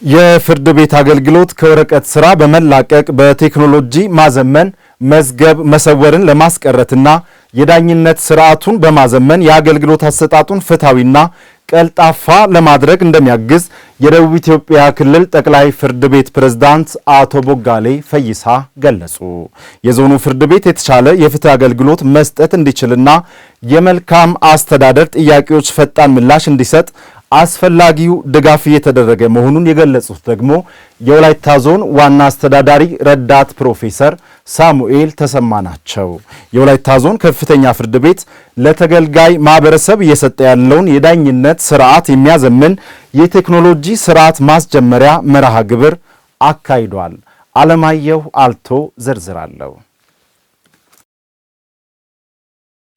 የፍርድ ቤት አገልግሎት ከወረቀት ስራ በመላቀቅ በቴክኖሎጂ ማዘመን መዝገብ መሰወርን ለማስቀረትና የዳኝነት ስርዓቱን በማዘመን የአገልግሎት አሰጣጡን ፍትሃዊና ቀልጣፋ ለማድረግ እንደሚያግዝ የደቡብ ኢትዮጵያ ክልል ጠቅላይ ፍርድ ቤት ፕሬዝዳንት አቶ ቦጋሌ ፈይሳ ገለጹ። የዞኑ ፍርድ ቤት የተሻለ የፍትህ አገልግሎት መስጠት እንዲችልና የመልካም አስተዳደር ጥያቄዎች ፈጣን ምላሽ እንዲሰጥ አስፈላጊው ድጋፍ እየተደረገ መሆኑን የገለጹት ደግሞ የወላይታ ዞን ዋና አስተዳዳሪ ረዳት ፕሮፌሰር ሳሙኤል ተሰማ ናቸው። የወላይታ ዞን ከፍተኛ ፍርድ ቤት ለተገልጋይ ማህበረሰብ እየሰጠ ያለውን የዳኝነት ስርዓት የሚያዘምን የቴክኖሎጂ ስርዓት ማስጀመሪያ መርሃ ግብር አካሂዷል። አለማየሁ አልቶ ዝርዝራለሁ።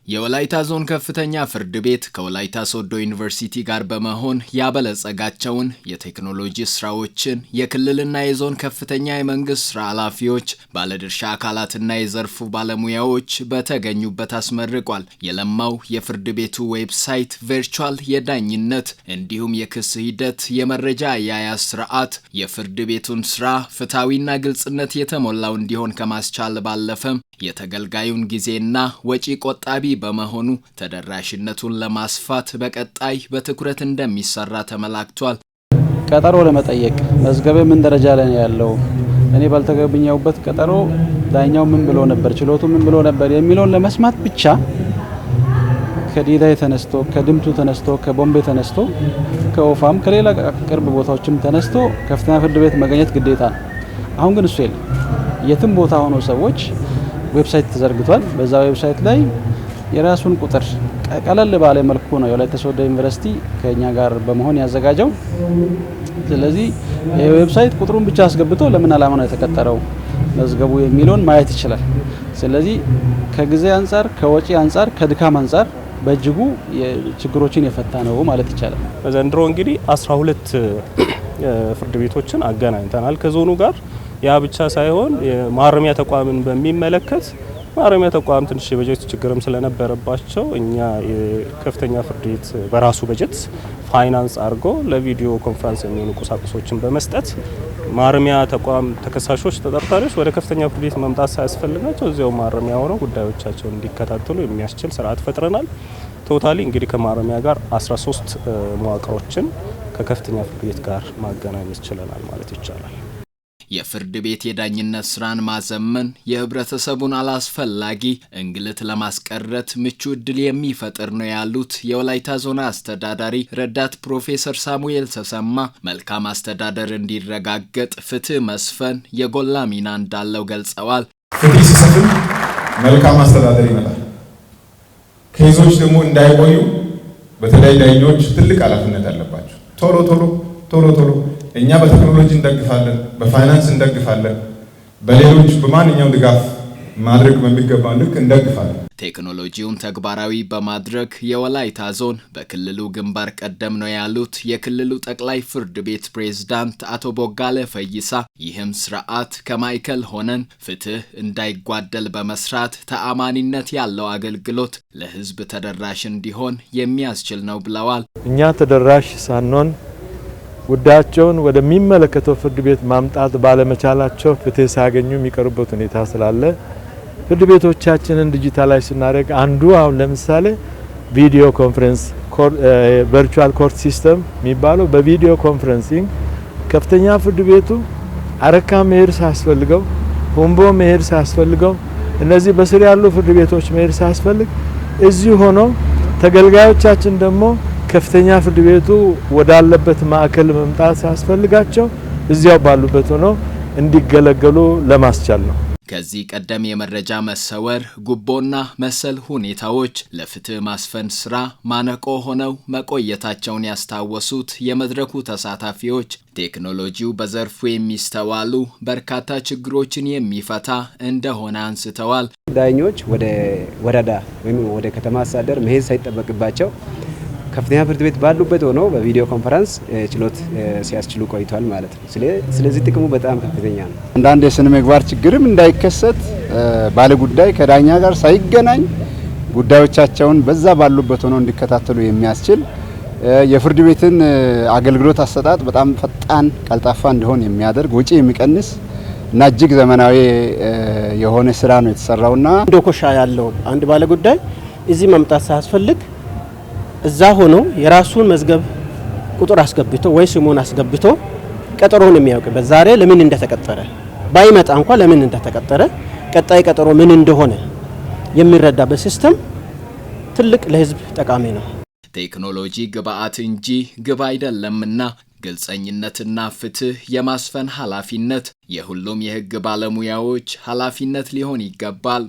የወላይታ ዞን ከፍተኛ ፍርድ ቤት ከወላይታ ሶዶ ዩኒቨርሲቲ ጋር በመሆን ያበለጸጋቸውን የቴክኖሎጂ ስራዎችን የክልልና የዞን ከፍተኛ የመንግስት ስራ ኃላፊዎች፣ ባለድርሻ አካላትና የዘርፉ ባለሙያዎች በተገኙበት አስመርቋል። የለማው የፍርድ ቤቱ ዌብሳይት ቨርቹዋል የዳኝነት እንዲሁም የክስ ሂደት የመረጃ አያያዝ ስርዓት የፍርድ ቤቱን ስራ ፍትሃዊና ግልጽነት የተሞላው እንዲሆን ከማስቻል ባለፈም የተገልጋዩን ጊዜና ወጪ ቆጣቢ በመሆኑ ተደራሽነቱን ለማስፋት በቀጣይ በትኩረት እንደሚሰራ ተመላክቷል። ቀጠሮ ለመጠየቅ መዝገበ ምን ደረጃ ላይ ያለው እኔ ባልተገኘሁበት ቀጠሮ ዳኛው ምን ብሎ ነበር፣ ችሎቱ ምን ብሎ ነበር የሚለውን ለመስማት ብቻ ከዲዳይ ተነስቶ ከድምቱ ተነስቶ ከቦምቤ ተነስቶ ከኦፋም ከሌላ ቅርብ ቦታዎችም ተነስቶ ከፍተኛ ፍርድ ቤት መገኘት ግዴታ ነው። አሁን ግን እሱ የለም። የትም ቦታ ሆኖ ሰዎች ዌብሳይት ተዘርግቷል። በዛ ዌብሳይት ላይ የራሱን ቁጥር ቀለል ባለ መልኩ ነው የወላይታ ሶዶ ዩኒቨርሲቲ ከኛ ጋር በመሆን ያዘጋጀው። ስለዚህ የዌብሳይት ቁጥሩን ብቻ አስገብቶ ለምን ዓላማ ነው የተቀጠረው መዝገቡ የሚለውን ማየት ይችላል። ስለዚህ ከጊዜ አንፃር፣ ከወጪ አንፃር፣ ከድካም አንፃር በእጅጉ ችግሮችን የፈታ ነው ማለት ይቻላል። በዘንድሮ እንግዲህ 12 ፍርድ ቤቶችን አገናኝተናል ከዞኑ ጋር። ያ ብቻ ሳይሆን የማረሚያ ተቋምን በሚመለከት ማረሚያ ተቋም ትንሽ የበጀት ችግርም ስለነበረባቸው እኛ የከፍተኛ ፍርድ ቤት በራሱ በጀት ፋይናንስ አድርጎ ለቪዲዮ ኮንፈረንስ የሚሆኑ ቁሳቁሶችን በመስጠት ማረሚያ ተቋም ተከሳሾች፣ ተጠርጣሪዎች ወደ ከፍተኛ ፍርድ ቤት መምጣት ሳያስፈልጋቸው እዚያው ማረሚያ ሆነው ጉዳዮቻቸውን እንዲከታተሉ የሚያስችል ስርዓት ፈጥረናል። ቶታሊ እንግዲህ ከማረሚያ ጋር 13 መዋቅሮችን ከከፍተኛ ፍርድ ቤት ጋር ማገናኘት ችለናል ማለት ይቻላል። የፍርድ ቤት የዳኝነት ስራን ማዘመን የህብረተሰቡን አላስፈላጊ እንግልት ለማስቀረት ምቹ እድል የሚፈጥር ነው ያሉት የወላይታ ዞን አስተዳዳሪ ረዳት ፕሮፌሰር ሳሙኤል ተሰማ መልካም አስተዳደር እንዲረጋገጥ ፍትህ መስፈን የጎላ ሚና እንዳለው ገልጸዋል። ፍትህ ሲሰፍን መልካም አስተዳደር ይመጣል። ኬዞች ደግሞ እንዳይቆዩ በተለይ ዳኞች ትልቅ ኃላፊነት አለባቸው። ቶሎ እኛ በቴክኖሎጂ እንደግፋለን፣ በፋይናንስ እንደግፋለን፣ በሌሎች በማንኛውም ድጋፍ ማድረግ በሚገባ ልክ እንደግፋለን። ቴክኖሎጂውን ተግባራዊ በማድረግ የወላይታ ዞን በክልሉ ግንባር ቀደም ነው ያሉት የክልሉ ጠቅላይ ፍርድ ቤት ፕሬዝዳንት አቶ ቦጋሌ ፈይሳ ይህም ስርዓት ከማይከል ሆነን ፍትህ እንዳይጓደል በመስራት ተአማኒነት ያለው አገልግሎት ለህዝብ ተደራሽ እንዲሆን የሚያስችል ነው ብለዋል። እኛ ተደራሽ ሳንሆን ጉዳያቸውን ወደሚመለከተው ፍርድ ቤት ማምጣት ባለመቻላቸው ፍትህ ሳያገኙ የሚቀርቡበት ሁኔታ ስላለ ፍርድ ቤቶቻችንን ዲጂታላይዝ ስናደርግ አንዱ አሁን ለምሳሌ ቪዲዮ ኮንፈረንስ ቨርቹዋል ኮርት ሲስተም የሚባለው በቪዲዮ ኮንፈረንሲንግ ከፍተኛ ፍርድ ቤቱ አረካ መሄድ ሳያስፈልገው፣ ሁምቦ መሄድ ሳያስፈልገው፣ እነዚህ በስር ያሉ ፍርድ ቤቶች መሄድ ሳያስፈልግ እዚሁ ሆኖ ተገልጋዮቻችን ደግሞ ከፍተኛ ፍርድ ቤቱ ወዳለበት ማዕከል መምጣት ሳያስፈልጋቸው እዚያው ባሉበት ሆኖ እንዲገለገሉ ለማስቻል ነው። ከዚህ ቀደም የመረጃ መሰወር፣ ጉቦና መሰል ሁኔታዎች ለፍትህ ማስፈን ስራ ማነቆ ሆነው መቆየታቸውን ያስታወሱት የመድረኩ ተሳታፊዎች ቴክኖሎጂው በዘርፉ የሚስተዋሉ በርካታ ችግሮችን የሚፈታ እንደሆነ አንስተዋል። ዳኞች ወደ ወረዳ ወይም ወደ ከተማ አስተዳደር መሄድ ሳይጠበቅባቸው ከፍተኛ ፍርድ ቤት ባሉበት ሆኖ በቪዲዮ ኮንፈረንስ ችሎት ሲያስችሉ ቆይቷል ማለት ነው። ስለዚህ ጥቅሙ በጣም ከፍተኛ ነው። አንዳንድ የስነ ምግባር ችግርም እንዳይከሰት ባለ ጉዳይ ከዳኛ ጋር ሳይገናኝ ጉዳዮቻቸውን በዛ ባሉበት ሆኖ እንዲከታተሉ የሚያስችል የፍርድ ቤትን አገልግሎት አሰጣጥ በጣም ፈጣን ቀልጣፋ እንዲሆን የሚያደርግ ወጪ የሚቀንስ እና እጅግ ዘመናዊ የሆነ ስራ ነው የተሰራውና ዶኮሻ ያለው አንድ ባለ ጉዳይ እዚህ መምጣት ሳያስፈልግ እዛ ሆኖ የራሱን መዝገብ ቁጥር አስገብቶ ወይ ስሙን አስገብቶ ቀጠሮውን የሚያውቅበት ዛሬ ለምን እንደተቀጠረ ባይመጣ እንኳን ለምን እንደተቀጠረ ቀጣይ ቀጠሮ ምን እንደሆነ የሚረዳበት ሲስተም ትልቅ ለህዝብ ጠቃሚ ነው። ቴክኖሎጂ ግብአት እንጂ ግብ አይደለምና ግልጸኝነትና ፍትህ የማስፈን ኃላፊነት የሁሉም የህግ ባለሙያዎች ኃላፊነት ሊሆን ይገባል።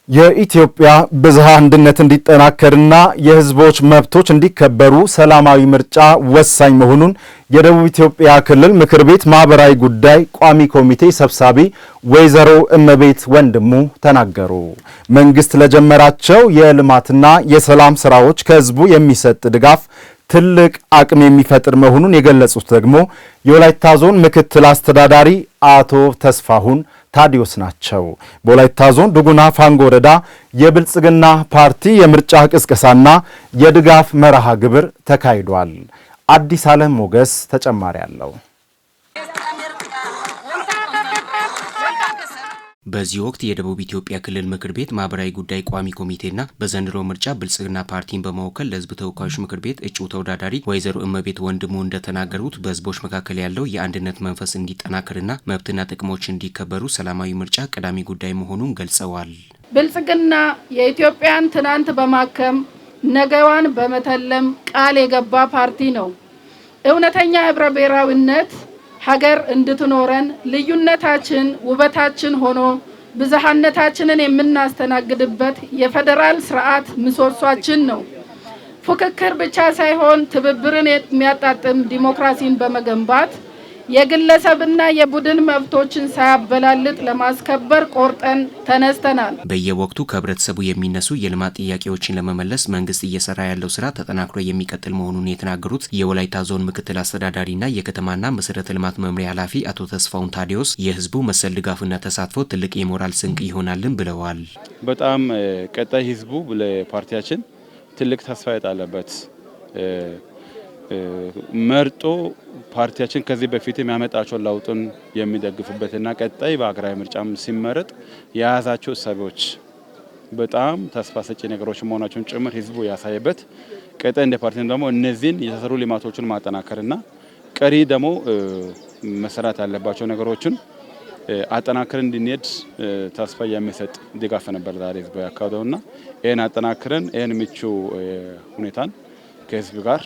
የኢትዮጵያ ብዝሃ አንድነት እንዲጠናከርና የህዝቦች መብቶች እንዲከበሩ ሰላማዊ ምርጫ ወሳኝ መሆኑን የደቡብ ኢትዮጵያ ክልል ምክር ቤት ማህበራዊ ጉዳይ ቋሚ ኮሚቴ ሰብሳቢ ወይዘሮ እመቤት ወንድሙ ተናገሩ። መንግስት ለጀመራቸው የልማትና የሰላም ስራዎች ከህዝቡ የሚሰጥ ድጋፍ ትልቅ አቅም የሚፈጥር መሆኑን የገለጹት ደግሞ የወላይታ ዞን ምክትል አስተዳዳሪ አቶ ተስፋሁን ታዲዮስ ናቸው። በወላይታ ዞን ዱጉና ፋንጎ ወረዳ የብልጽግና ፓርቲ የምርጫ ቅስቀሳና የድጋፍ መርሃ ግብር ተካሂዷል። አዲስ ዓለም ሞገስ ተጨማሪ አለው። በዚህ ወቅት የደቡብ ኢትዮጵያ ክልል ምክር ቤት ማህበራዊ ጉዳይ ቋሚ ኮሚቴና በዘንድሮ ምርጫ ብልጽግና ፓርቲን በመወከል ለህዝብ ተወካዮች ምክር ቤት እጩ ተወዳዳሪ ወይዘሮ እመቤት ወንድሙ እንደተናገሩት በህዝቦች መካከል ያለው የአንድነት መንፈስ እንዲጠናከርና መብትና ጥቅሞች እንዲከበሩ ሰላማዊ ምርጫ ቀዳሚ ጉዳይ መሆኑን ገልጸዋል። ብልጽግና የኢትዮጵያን ትናንት በማከም ነገዋን በመተለም ቃል የገባ ፓርቲ ነው። እውነተኛ ህብረ ብሔራዊነት ሀገር እንድትኖረን ልዩነታችን ውበታችን ሆኖ ብዝሃነታችንን የምናስተናግድበት የፌደራል ስርዓት ምሰሶአችን ነው። ፉክክር ብቻ ሳይሆን ትብብርን የሚያጣጥም ዲሞክራሲን በመገንባት የግለሰብና የቡድን መብቶችን ሳያበላልጥ ለማስከበር ቆርጠን ተነስተናል። በየወቅቱ ከህብረተሰቡ የሚነሱ የልማት ጥያቄዎችን ለመመለስ መንግስት እየሰራ ያለው ስራ ተጠናክሮ የሚቀጥል መሆኑን የተናገሩት የወላይታ ዞን ምክትል አስተዳዳሪና የከተማና መሰረተ ልማት መምሪያ ኃላፊ አቶ ተስፋሁን ታዲዮስ የህዝቡ መሰል ድጋፍና ተሳትፎ ትልቅ የሞራል ስንቅ ይሆናልን ብለዋል። በጣም ቀጣይ ህዝቡ ለፓርቲያችን ትልቅ ተስፋ የጣለበት መርጦ ፓርቲያችን ከዚህ በፊት የሚያመጣቸው ለውጥን የሚደግፍበትና ቀጣይ በአገራዊ ምርጫም ሲመረጥ የያዛቸው እሳቤዎች በጣም ተስፋ ሰጪ ነገሮች መሆናቸውን ጭምር ህዝቡ ያሳየበት ቀጣይ እንደ ፓርቲ ደግሞ እነዚህን የተሰሩ ልማቶችን ማጠናከርና ቀሪ ደግሞ መሰራት ያለባቸው ነገሮችን አጠናክረን እንድንሄድ ተስፋ የሚሰጥ ድጋፍ ነበር ዛሬ ህዝቡ ያካሄደውና ይሄን አጠናክረን ይሄን ምቹ ሁኔታን ከህዝብ ጋር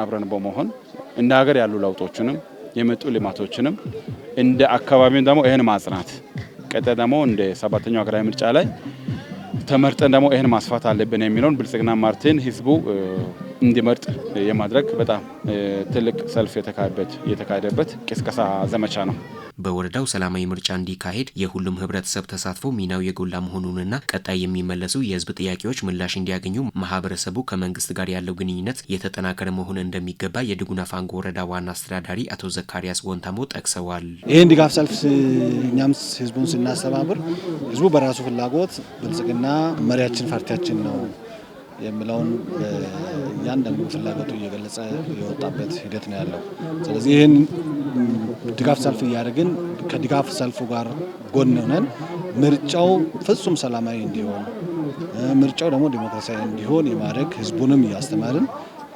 አብረን በመሆን እንደ ሀገር ያሉ ለውጦችንም የመጡ ልማቶችንም እንደ አካባቢም ደግሞ ይሄን ማጽናት ቀጣይ ደግሞ እንደ ሰባተኛው ሀገራዊ ምርጫ ላይ ተመርጠን ደግሞ ይሄን ማስፋት አለብን የሚለውን ብልጽግና ፓርቲን ህዝቡ እንዲመርጥ የማድረግ በጣም ትልቅ ሰልፍ የተካሄደበት ቅስቀሳ ዘመቻ ነው። በወረዳው ሰላማዊ ምርጫ እንዲካሄድ የሁሉም ህብረተሰብ ተሳትፎ ሚናው የጎላ መሆኑንና ቀጣይ የሚመለሱ የህዝብ ጥያቄዎች ምላሽ እንዲያገኙ ማህበረሰቡ ከመንግስት ጋር ያለው ግንኙነት የተጠናከረ መሆን እንደሚገባ የዱጉና ፋንጎ ወረዳ ዋና አስተዳዳሪ አቶ ዘካሪያስ ወንታሞ ጠቅሰዋል። ይህን ድጋፍ ሰልፍ እኛም ህዝቡን ስናስተባብር ህዝቡ በራሱ ፍላጎት ብልጽግና መሪያችን ፓርቲያችን ነው የሚለውን እያንዳንዱ ፍላጎቱ እየገለጸ የወጣበት ሂደት ነው ያለው። ስለዚህ ይህን ድጋፍ ሰልፍ እያደረግን ከድጋፍ ሰልፉ ጋር ጎን ሆነን ምርጫው ፍጹም ሰላማዊ እንዲሆን ምርጫው ደግሞ ዲሞክራሲያዊ እንዲሆን የማድረግ ህዝቡንም እያስተማርን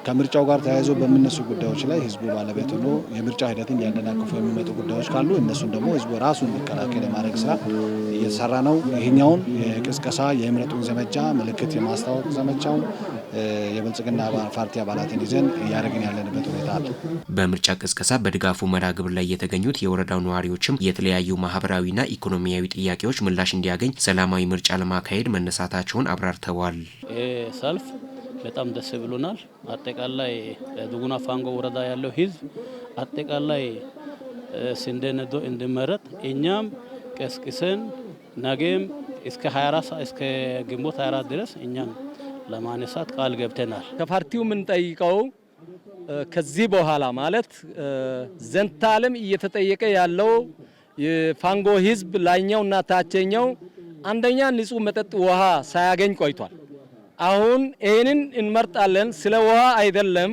ከምርጫው ጋር ተያይዞ በሚነሱ ጉዳዮች ላይ ህዝቡ ባለቤት ሆኖ የምርጫ ሂደትን ያደናቅፉ የሚመጡ ጉዳዮች ካሉ እነሱን ደግሞ ህዝቡ ራሱ እንዲከላከል የማድረግ ስራ እየተሰራ ነው። ይሄኛውን የቅስቀሳ የምረጡን ዘመቻ ምልክት የማስታወቅ ዘመቻው የብልጽግና ፓርቲ አባላትን ይዘን እያደረግን ያለንበት ሁኔታ አለ። በምርጫ ቅስቀሳ በድጋፉ መርሃ ግብር ላይ የተገኙት የወረዳው ነዋሪዎችም የተለያዩ ማህበራዊና ኢኮኖሚያዊ ጥያቄዎች ምላሽ እንዲያገኝ ሰላማዊ ምርጫ ለማካሄድ መነሳታቸውን አብራርተዋል። ሰልፍ በጣም ደስ ብሎናል። አጠቃላይ ዱጉና ፋንጎ ወረዳ ያለው ህዝብ አጠቃላይ ስንዴ ነዶ እንዲመረጥ እኛም ቀስቅሰን ነገም እስከ 24 ሰዓት እስከ ግንቦት 24 ድረስ እኛም ለማነሳት ቃል ገብተናል። ከፓርቲው ምን ጠይቀው ከዚህ በኋላ ማለት ዘንታለም እየተጠየቀ ያለው የፋንጎ ህዝብ ላይኛውና ታችኛው አንደኛ ንጹህ መጠጥ ውሃ ሳያገኝ ቆይቷል። አሁን ይሄንን እንመርጣለን። ስለ ውሃ አይደለም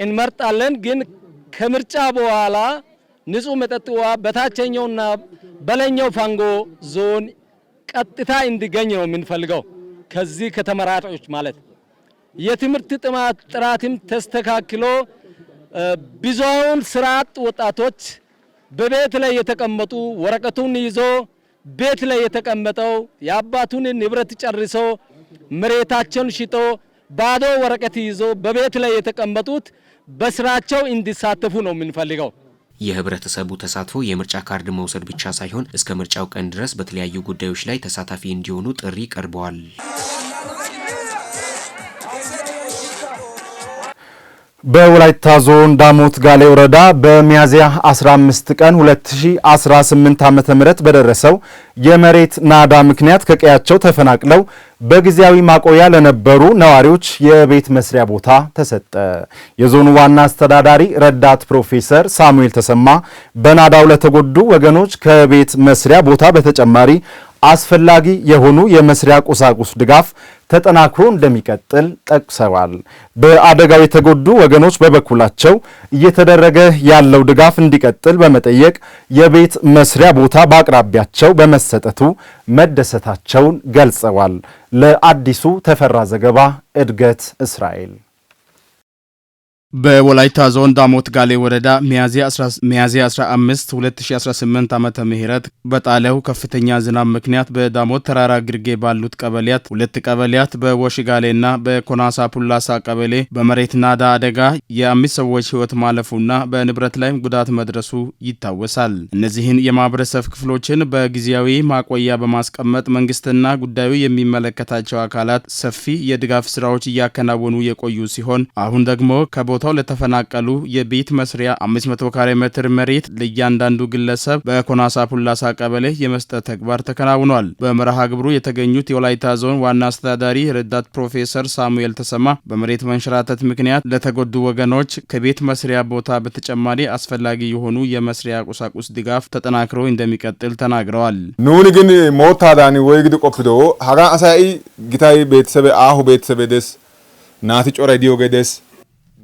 እንመርጣለን፣ ግን ከምርጫ በኋላ ንጹህ መጠጥ ውሃ በታችኛውና በላይኛው ፋንጎ ዞን ቀጥታ እንዲገኝ ነው የምንፈልገው። ከዚህ ከተመራጮች ማለት የትምህርት ጥራትም ተስተካክሎ ብዙውን ስራ አጥ ወጣቶች በቤት ላይ የተቀመጡ ወረቀቱን ይዞ ቤት ላይ የተቀመጠው የአባቱን ንብረት ጨርሶ መሬታቸውን ሽጦ ባዶ ወረቀት ይዞ በቤት ላይ የተቀመጡት በስራቸው እንዲሳተፉ ነው የምንፈልገው። የህብረተሰቡ ተሳትፎ የምርጫ ካርድ መውሰድ ብቻ ሳይሆን እስከ ምርጫው ቀን ድረስ በተለያዩ ጉዳዮች ላይ ተሳታፊ እንዲሆኑ ጥሪ ቀርበዋል። በወላይታ ዞን ዳሞት ጋሌ ወረዳ በሚያዝያ 15 ቀን 2018 ዓ.ም በደረሰው የመሬት ናዳ ምክንያት ከቀያቸው ተፈናቅለው በጊዜያዊ ማቆያ ለነበሩ ነዋሪዎች የቤት መስሪያ ቦታ ተሰጠ። የዞኑ ዋና አስተዳዳሪ ረዳት ፕሮፌሰር ሳሙኤል ተሰማ በናዳው ለተጎዱ ወገኖች ከቤት መስሪያ ቦታ በተጨማሪ አስፈላጊ የሆኑ የመስሪያ ቁሳቁስ ድጋፍ ተጠናክሮ እንደሚቀጥል ጠቅሰዋል። በአደጋው የተጎዱ ወገኖች በበኩላቸው እየተደረገ ያለው ድጋፍ እንዲቀጥል በመጠየቅ የቤት መስሪያ ቦታ በአቅራቢያቸው በመሰጠቱ መደሰታቸውን ገልጸዋል። ለአዲሱ ተፈራ ዘገባ እድገት እስራኤል። በወላይታ ዞን ዳሞት ጋሌ ወረዳ ሚያዝያ 15 2018 ዓመተ ምህረት በጣለው ከፍተኛ ዝናብ ምክንያት በዳሞት ተራራ ግርጌ ባሉት ቀበሌያት 2 ቀበሌያት በወሽጋሌና በኮናሳ ፑላሳ ቀበሌ በመሬት ናዳ አደጋ የ5 ሰዎች ህይወት ማለፉና በንብረት ላይም ጉዳት መድረሱ ይታወሳል። እነዚህን የማህበረሰብ ክፍሎችን በጊዜያዊ ማቆያ በማስቀመጥ መንግስትና ጉዳዩ የሚመለከታቸው አካላት ሰፊ የድጋፍ ስራዎች እያከናወኑ የቆዩ ሲሆን አሁን ደግሞ ከቦታው ለተፈናቀሉ የቤት መስሪያ 500 ካሬ ሜትር መሬት ለእያንዳንዱ ግለሰብ በኮናሳ ፑላሳ ቀበሌ የመስጠት ተግባር ተከናውኗል። በመርሃ ግብሩ የተገኙት የወላይታ ዞን ዋና አስተዳዳሪ ረዳት ፕሮፌሰር ሳሙኤል ተሰማ በመሬት መንሸራተት ምክንያት ለተጎዱ ወገኖች ከቤት መስሪያ ቦታ በተጨማሪ አስፈላጊ የሆኑ የመስሪያ ቁሳቁስ ድጋፍ ተጠናክሮ እንደሚቀጥል ተናግረዋል። ኑን ግን ሞታዳኒ ወይ ግድ ቆፍዶ ሀጋ አሳይ ጊታይ ቤተሰብ አሁ ቤተሰብ ደስ ናቲ ጮራ ዲዮ ገደስ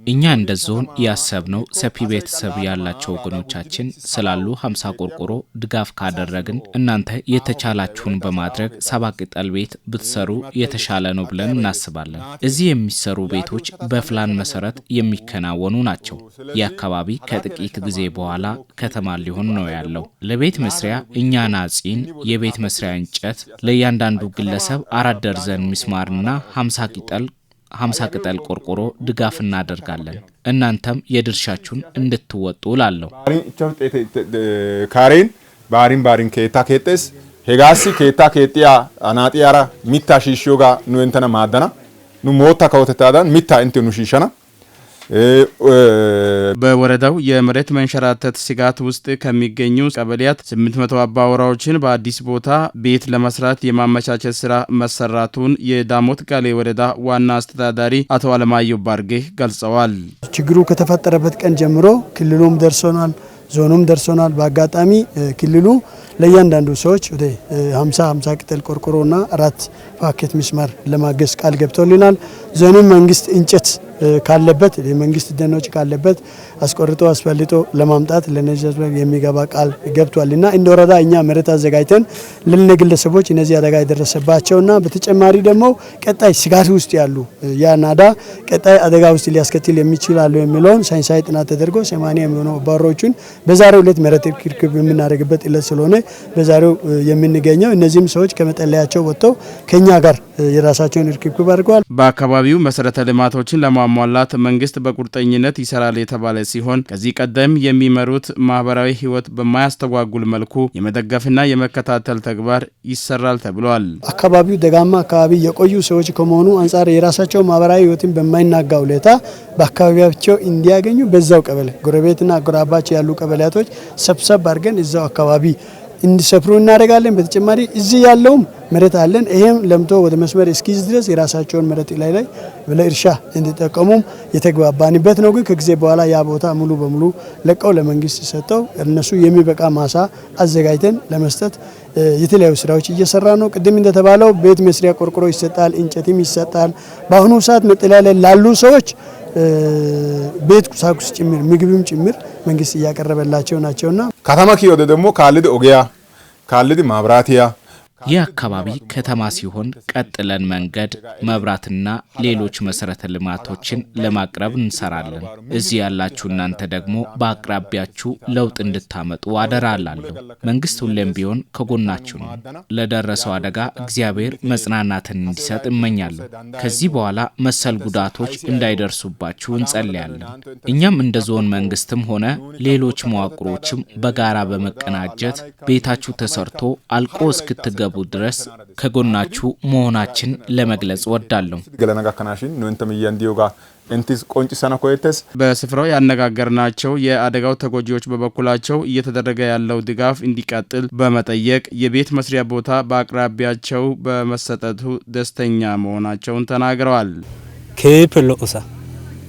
እኛ እንደ ዞን ያሰብነው ሰፊ ቤተሰብ ያላቸው ወገኖቻችን ስላሉ 50 ቆርቆሮ ድጋፍ ካደረግን እናንተ የተቻላችሁን በማድረግ 7 ቅጠል ቤት ብትሰሩ የተሻለ ነው ብለን እናስባለን። እዚህ የሚሰሩ ቤቶች በፕላን መሰረት የሚከናወኑ ናቸው። የአካባቢ ከጥቂት ጊዜ በኋላ ከተማ ሊሆን ነው ያለው። ለቤት መስሪያ እኛ ናጺን የቤት መስሪያ እንጨት ለእያንዳንዱ ግለሰብ 4 ደርዘን ሚስማርና 50 ቅጠል ቆርቆሮ ድጋፍ እናደርጋለን። እናንተም የድርሻችሁን እንድትወጡ ላለው ካሬን ባሪን ከታ ከጤስ ሄጋሲ ከታ ከቲያ አናቲያራ ሚታ ሺሾጋ ኑ እንተና ማዳና ኑ ሞታ ከወተታዳን ሚታ እንት ኑ ሺሻና በወረዳው የመሬት መንሸራተት ስጋት ውስጥ ከሚገኙ ቀበሌያት 800 አባወራዎችን በአዲስ ቦታ ቤት ለመስራት የማመቻቸት ስራ መሰራቱን የዳሞት ጋሌ ወረዳ ዋና አስተዳዳሪ አቶ አለማየሁ ባርጌ ገልጸዋል። ችግሩ ከተፈጠረበት ቀን ጀምሮ ክልሉም ደርሶናል፣ ዞኑም ደርሶናል። በአጋጣሚ ክልሉ ለእያንዳንዱ ሰዎች ወደ 50 ቅጠል ቆርቆሮና 4 ፓኬት ሚስማር ለማገዝ ቃል ገብቶልናል። ዞኑም መንግስት እንጨት ካለበት የመንግስት ደኖች ካለበት አስቆርጦ አስፈልጦ ለማምጣት ለነዚህ የሚገባ ቃል ገብቷልና እንደ ወረዳ እኛ መሬት አዘጋጅተን ለግለሰቦች እነዚህ አደጋ የደረሰባቸውና በተጨማሪ ደግሞ ቀጣይ ስጋት ውስጥ ያሉ ያ ናዳ ቀጣይ አደጋ ውስጥ ሊያስከትል የሚችላሉ የሚለውን ሳይንሳዊ ጥናት ተደርጎ 80 የሚሆኑ ባሮችን በዛሬው ዕለት መሬት ርክክብ የምናደርግበት ዕለት ስለሆነ በዛሬው የምንገኘው እነዚህም ሰዎች ከመጠለያቸው ወጥተው ከኛ ጋር የራሳቸውን ርክክብ አድርገዋል። በአካባቢው መሰረተ ልማቶችን ለማሟላት መንግስት በቁርጠኝነት ይሰራል የተባለ ሲሆን ከዚህ ቀደም የሚመሩት ማህበራዊ ህይወት በማያስተጓጉል መልኩ የመደገፍና የመከታተል ተግባር ይሰራል ተብሏል። አካባቢው ደጋማ አካባቢ የቆዩ ሰዎች ከመሆኑ አንጻር የራሳቸው ማህበራዊ ህይወትን በማይናጋ ሁኔታ በአካባቢያቸው እንዲያገኙ በዛው ቀበሌ ጎረቤትና አጎራባች ያሉ ቀበሌያቶች ሰብሰብ አድርገን እዛው አካባቢ እንዲሰፍሩ እናደርጋለን። በተጨማሪ እዚህ ያለውም መሬት አለን። ይሄም ለምቶ ወደ መስመር እስኪይዝ ድረስ የራሳቸውን መሬት ላይ ለእርሻ እንዲጠቀሙም የተግባባንበት ነው። ግን ከጊዜ በኋላ ያ ቦታ ሙሉ በሙሉ ለቀው ለመንግስት ሰጠው እነሱ የሚበቃ ማሳ አዘጋጅተን ለመስጠት የተለያዩ ስራዎች እየሰራ ነው። ቅድም እንደተባለው ቤት መስሪያ ቆርቆሮ ይሰጣል፣ እንጨትም ይሰጣል። በአሁኑ ሰዓት መጠለያ ላይ ላሉ ሰዎች ቤት ቁሳቁስ ጭምር ምግብም ጭምር መንግስት እያቀረበላቸው ናቸውና ከተማ ወደ ደግሞ ካልድ ኦጊያ ካልድ ማብራቲያ ይህ አካባቢ ከተማ ሲሆን ቀጥለን መንገድ፣ መብራትና ሌሎች መሰረተ ልማቶችን ለማቅረብ እንሰራለን። እዚህ ያላችሁ እናንተ ደግሞ በአቅራቢያችሁ ለውጥ እንድታመጡ አደራ አላለሁ። መንግስት ሁሌም ቢሆን ከጎናችሁ ነው። ለደረሰው አደጋ እግዚአብሔር መጽናናትን እንዲሰጥ እመኛለሁ። ከዚህ በኋላ መሰል ጉዳቶች እንዳይደርሱባችሁ እንጸልያለን። እኛም እንደ ዞን መንግስትም ሆነ ሌሎች መዋቅሮችም በጋራ በመቀናጀት ቤታችሁ ተሰርቶ አልቆ እስክትገቡ ድረስ ከጎናችሁ መሆናችን ለመግለጽ ወዳለሁ። ገለናጋ ከናሽን ነው እንተም ያንዲዮጋ እንቲስ ቆንጭሰና ኮይተስ በስፍራው ያነጋገርናቸው የአደጋው ተጎጂዎች በበኩላቸው እየተደረገ ያለው ድጋፍ እንዲቀጥል በመጠየቅ የቤት መስሪያ ቦታ በአቅራቢያቸው በመሰጠቱ ደስተኛ መሆናቸውን ተናግረዋል። ከፕሎሳ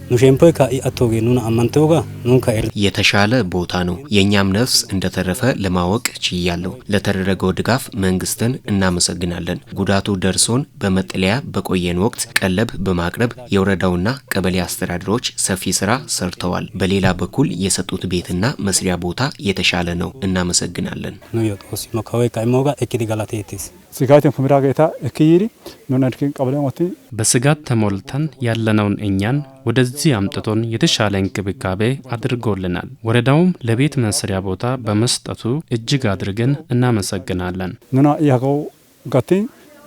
ሙሸምፖይ ከአቶጌ ኑና አማንቶጋ ኑንካ የተሻለ ቦታ ነው። የኛም ነፍስ እንደተረፈ ለማወቅ ችያለሁ። ለተደረገው ድጋፍ መንግስትን እናመሰግናለን። ጉዳቱ ደርሶን በመጠለያ በቆየን ወቅት ቀለብ በማቅረብ የወረዳውና ቀበሌ አስተዳደሮች ሰፊ ስራ ሰርተዋል። በሌላ በኩል የሰጡት ቤትና መስሪያ ቦታ የተሻለ ነው። እናመሰግናለን። ኖዮቶሲ መካወይ ካይሞጋ እኪዲ ጋላቴቲስ ስጋትን ኩምራገታ እኪይሪ ኑናድኪን ቀበሌ ሞቲ በስጋት ተሞልተን ያለነውን እኛን ወደዚህ አምጥቶን የተሻለ እንክብካቤ አድርጎልናል። ወረዳውም ለቤት መስሪያ ቦታ በመስጠቱ እጅግ አድርገን እናመሰግናለን። ኑና ያገው ጋቲ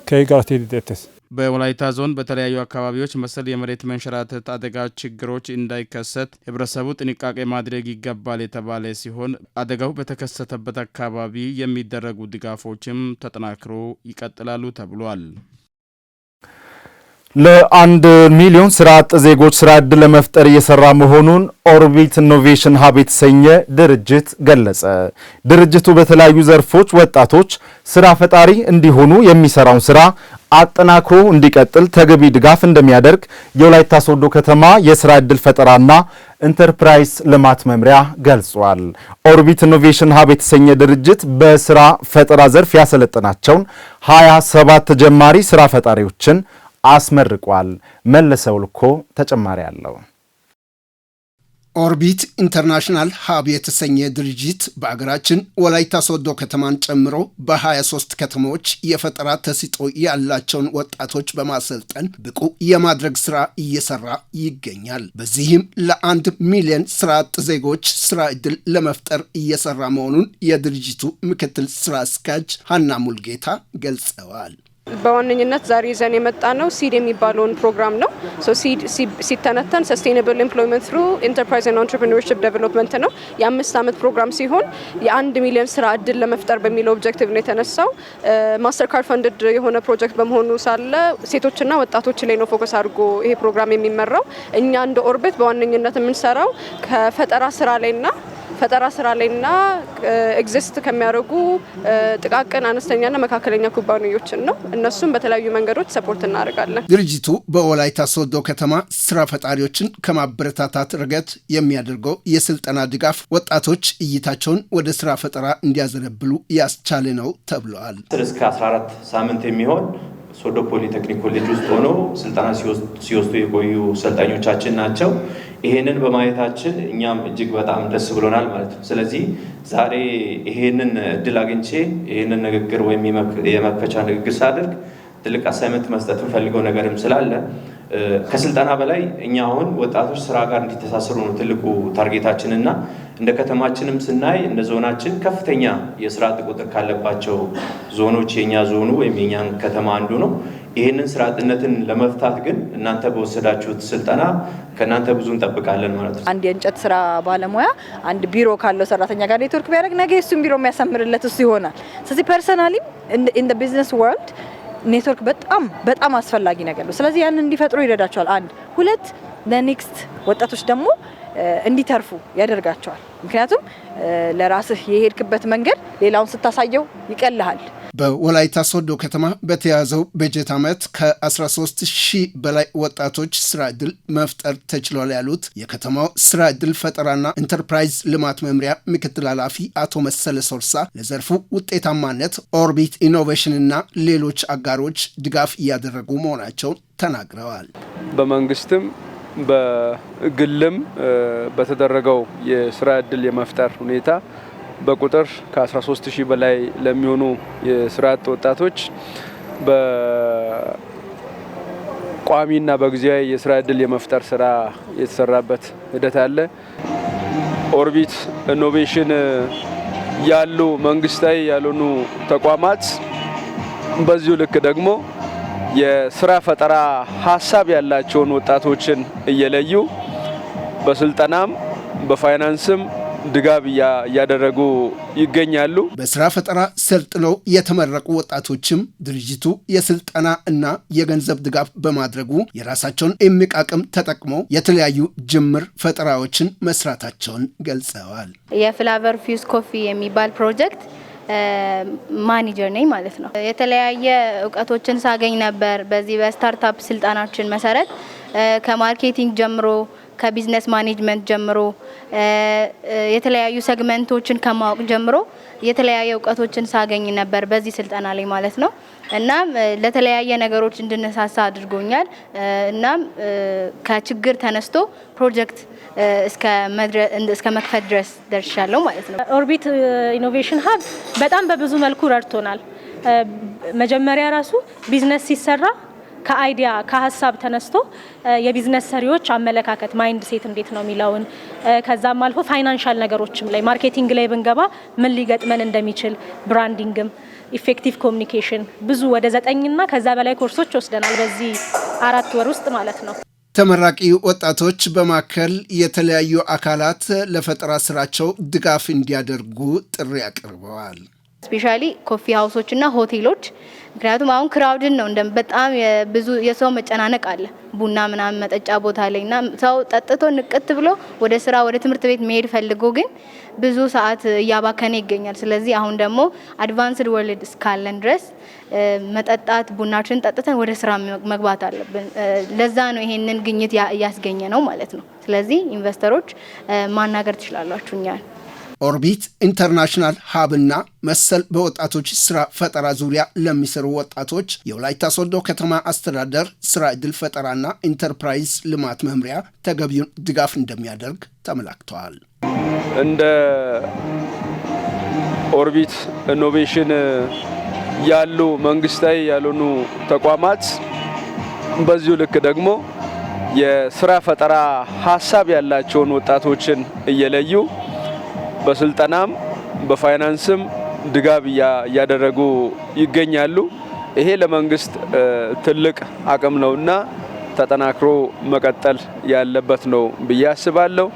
ከይጋቴዲቴስ በወላይታ ዞን በተለያዩ አካባቢዎች መሰል የመሬት መንሸራተት አደጋ ችግሮች እንዳይከሰት ህብረተሰቡ ጥንቃቄ ማድረግ ይገባል የተባለ ሲሆን አደጋው በተከሰተበት አካባቢ የሚደረጉ ድጋፎችም ተጠናክሮ ይቀጥላሉ ተብሏል። ለ1 ሚሊዮን ስራ አጥ ዜጎች ስራ ዕድል ለመፍጠር እየሰራ መሆኑን ኦርቢት ኢኖቬሽን ሀብ የተሰኘ ድርጅት ገለጸ። ድርጅቱ በተለያዩ ዘርፎች ወጣቶች ስራ ፈጣሪ እንዲሆኑ የሚሰራውን ስራ አጠናክሮ እንዲቀጥል ተገቢ ድጋፍ እንደሚያደርግ የወላይታ ሶዶ ከተማ የስራ ዕድል ፈጠራና ኢንተርፕራይዝ ልማት መምሪያ ገልጿል። ኦርቢት ኢኖቬሽን ሀብ የተሰኘ ድርጅት በስራ ፈጠራ ዘርፍ ያሰለጠናቸውን 27 ተጀማሪ ስራ ፈጣሪዎችን አስመርቋል። መለሰው ልኮ ተጨማሪ አለው። ኦርቢት ኢንተርናሽናል ሀብ የተሰኘ ድርጅት በአገራችን ወላይታ ሶዶ ከተማን ጨምሮ በ23 ከተሞች የፈጠራ ተሰጥኦ ያላቸውን ወጣቶች በማሰልጠን ብቁ የማድረግ ስራ እየሰራ ይገኛል። በዚህም ለ1 ሚሊዮን ስራ አጥ ዜጎች ስራ ዕድል ለመፍጠር እየሰራ መሆኑን የድርጅቱ ምክትል ስራ አስኪያጅ ሀና ሙልጌታ ገልጸዋል። በዋነኝነት ዛሬ ይዘን የመጣ ነው ሲድ የሚባለውን ፕሮግራም ነው። ሲድ ሲተነተን ሰስቴይነብል ኤምፕሎይመንት ትሩ ኢንተርፕራይዝ ኤንድ ኢንተርፕረነርሺፕ ዴቨሎፕመንት ነው። የ5 ዓመት ፕሮግራም ሲሆን የ1 ሚሊዮን ስራ ዕድል ለመፍጠር በሚለው ኦብጀክቲቭ ነው የተነሳው። ማስተር ካርድ ፈንድድ የሆነ ፕሮጀክት በመሆኑ ሳለ ሴቶችና ወጣቶች ላይ ነው ፎከስ አድርጎ ይሄ ፕሮግራም የሚመራው። እኛ እንደ ኦርቢት በዋነኝነት የምንሰራው ከፈጠራ ስራ ላይና ኤግዚስት ከሚያደርጉ ጥቃቅን አነስተኛና መካከለኛ ኩባንያዎችን ነው። እነሱም በተለያዩ መንገዶች ሰፖርት እናደርጋለን። ድርጅቱ በወላይታ ሶዶ ከተማ ስራ ፈጣሪዎችን ከማበረታታት ረገድ የሚያደርገው የስልጠና ድጋፍ ወጣቶች እይታቸውን ወደ ስራ ፈጠራ እንዲያዘነብሉ ያስቻለ ነው ተብለዋል። እስከ 14 ሳምንት የሚሆን ሶዶ ፖሊቴክኒክ ኮሌጅ ውስጥ ሆኖ ስልጠና ሲወስዱ የቆዩ ሰልጣኞቻችን ናቸው። ይሄንን በማየታችን እኛም እጅግ በጣም ደስ ብሎናል ማለት ነው። ስለዚህ ዛሬ ይሄንን እድል አግኝቼ ይሄንን ንግግር ወይም የመክፈቻ ንግግር ሳደርግ ትልቅ አሳይመንት መስጠት ፈልገው ነገርም ስላለ ከስልጠና በላይ እኛ አሁን ወጣቶች ስራ ጋር እንዲተሳሰሩ ነው ትልቁ ታርጌታችንና እንደ ከተማችንም ስናይ እንደ ዞናችን ከፍተኛ የስራ አጥ ቁጥር ካለባቸው ዞኖች የኛ ዞኑ ወይም የኛን ከተማ አንዱ ነው። ይሄንን ስራ አጥነትን ለመፍታት ግን እናንተ በወሰዳችሁት ስልጠና ከናንተ ብዙ እንጠብቃለን ማለት ነው። አንድ የእንጨት ስራ ባለሙያ አንድ ቢሮ ካለው ሰራተኛ ጋር ኔትወርክ ቢያደርግ ነገ እሱም ቢሮ የሚያሳምርለት እሱ ይሆናል። ስለዚህ ፐርሰናሊ ኢን ዘ ቢዝነስ ወርልድ ኔትወርክ በጣም አስፈላጊ ነገር ነው። ስለዚህ ያን እንዲፈጥሩ ይረዳቸዋል። 1 2 ለኔክስት ወጣቶች ደግሞ እንዲተርፉ ያደርጋቸዋል። ምክንያቱም ለራስህ የሄድክበት መንገድ ሌላውን ስታሳየው ይቀልሃል። በወላይታ ሶዶ ከተማ በተያዘው በጀት ዓመት ከ13000 በላይ ወጣቶች ስራ ዕድል መፍጠር ተችሏል ያሉት የከተማው ስራ ዕድል ፈጠራና ኢንተርፕራይዝ ልማት መምሪያ ምክትል ኃላፊ አቶ መሰለ ሶርሳ ለዘርፉ ውጤታማነት ኦርቢት ኢኖቬሽንና ሌሎች አጋሮች ድጋፍ እያደረጉ መሆናቸውን ተናግረዋል። በመንግስትም በግልም በተደረገው የስራ ዕድል የመፍጠር ሁኔታ በቁጥር ከ13000 በላይ ለሚሆኑ የስራ አጥ ወጣቶች በቋሚና በጊዜያዊ የስራ ዕድል የመፍጠር ስራ የተሰራበት ሂደት አለ። ኦርቢት ኢኖቬሽን ያሉ መንግስታዊ ያልሆኑ ተቋማት በዚሁ ልክ ደግሞ የስራ ፈጠራ ሀሳብ ያላቸውን ወጣቶችን እየለዩ በስልጠናም በፋይናንስም ድጋፍ እያደረጉ ይገኛሉ። በስራ ፈጠራ ሰልጥነው የተመረቁ ወጣቶችም ድርጅቱ የስልጠና እና የገንዘብ ድጋፍ በማድረጉ የራሳቸውን እምቅ አቅም ተጠቅመው የተለያዩ ጅምር ፈጠራዎችን መስራታቸውን ገልጸዋል። የፍላቨር ፊውዝ ኮፊ የሚባል ፕሮጀክት ማኔጀር ነኝ ማለት ነው። የተለያየ እውቀቶችን ሳገኝ ነበር በዚህ በስታርታፕ ስልጣናችን መሰረት ከማርኬቲንግ ጀምሮ ከቢዝነስ ማኔጅመንት ጀምሮ የተለያዩ ሴግመንቶችን ከማወቅ ጀምሮ የተለያየ እውቀቶችን ሳገኝ ነበር በዚህ ስልጣና ላይ ማለት ነው። እናም ለተለያየ ነገሮች እንድነሳሳ አድርጎኛል። እናም ከችግር ተነስቶ ፕሮጀክት እስከ መክፈት ድረስ ደርሻለሁ ማለት ነው። ኦርቢት ኢኖቬሽን ሀብ በጣም በብዙ መልኩ ረድቶናል። መጀመሪያ ራሱ ቢዝነስ ሲሰራ ከአይዲያ ከሀሳብ ተነስቶ የቢዝነስ ሰሪዎች አመለካከት ማይንድ ሴት እንዴት ነው የሚለውን ከዛም አልፎ ፋይናንሻል ነገሮችም ላይ ማርኬቲንግ ላይ ብንገባ ምን ሊገጥመን እንደሚችል ብራንዲንግም ኢፌክቲቭ ኮሚኒኬሽን ብዙ ወደ 9 እና ከዛ በላይ ኮርሶች ወስደናል በዚህ 4 ወር ውስጥ ማለት ነው። ተመራቂ ወጣቶች በማከል የተለያዩ አካላት ለፈጠራ ስራቸው ድጋፍ እንዲያደርጉ ጥሪ አቅርበዋል። ስፔሻሊ ኮፊ ሃውሶች እና ሆቴሎች ምክንያቱም አሁን ክራውድን ነው በጣም ብዙ የሰው መጨናነቅ አለ ቡና ምናምን መጠጫ ቦታ ላይና ሰው ጠጥቶ ንቅት ብሎ ወደ ስራ ወደ ትምህርት ቤት መሄድ ፈልጎ ግን ብዙ ሰዓት እያባከነ ይገኛል። ስለዚህ አሁን ደግሞ አድቫንስድ ወርልድ እስካለን ድረስ መጠጣት ቡናችን ጠጥተን ወደ ስራ መግባት አለብን። ለዛ ነው ይሄንን ግኝት ያስገኘ ነው ማለት ነው። ስለዚህ ኢንቨስተሮች ማናገር ትችላላችሁ እኛን። ኦርቢት ኢንተርናሽናል ሀብና መሰል በወጣቶች ስራ ፈጠራ ዙሪያ ለሚሰሩ ወጣቶች የወላይታ ሶዶ ከተማ አስተዳደር ስራ ዕድል ፈጠራና ኢንተርፕራይዝ ልማት መምሪያ ተገቢውን ድጋፍ እንደሚያደርግ ተመላክተዋል። እንደ ኦርቢት ኢኖቬሽን ያሉ መንግስታዊ ያልሆኑ ተቋማት በዚሁ ልክ ደግሞ የስራ ፈጠራ ሀሳብ ያላቸውን ወጣቶችን እየለዩ በስልጠናም በፋይናንስም ድጋፍ እያደረጉ ይገኛሉ። ይሄ ለመንግስት ትልቅ አቅም ነውና ተጠናክሮ መቀጠል ያለበት ነው ብዬ አስባለሁ።